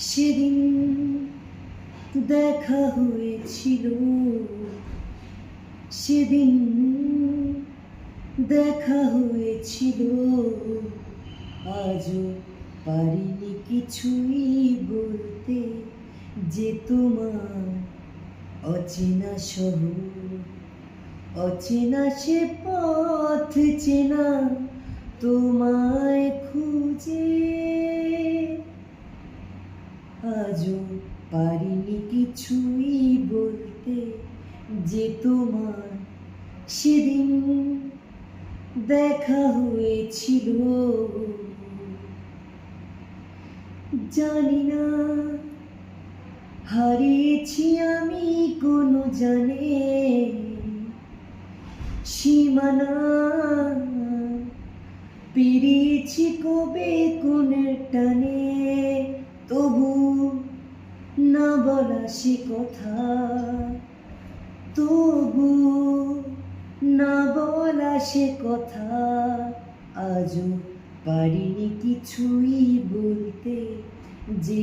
সেদিন দেখা হয়েছিল, সেদিন দেখা হয়েছিল, আজও পারিনি কিছুই বলতে, যে তোমার অচেনা শহর, অচেনা সে পথ চেনা তোমায় খুঁজে। আজও পারিনি কিছুই বলতে, যে তোমার সেদিন দেখা হয়েছিল। জানি না হারিয়েছি আমি কোনো জানে সীমানা, পেরিয়েছি কবে কোন টানে, তবু না বলা সে কথা, তবু না বলা সে কথা, আজও পারিনি কিছুই বলতে, যে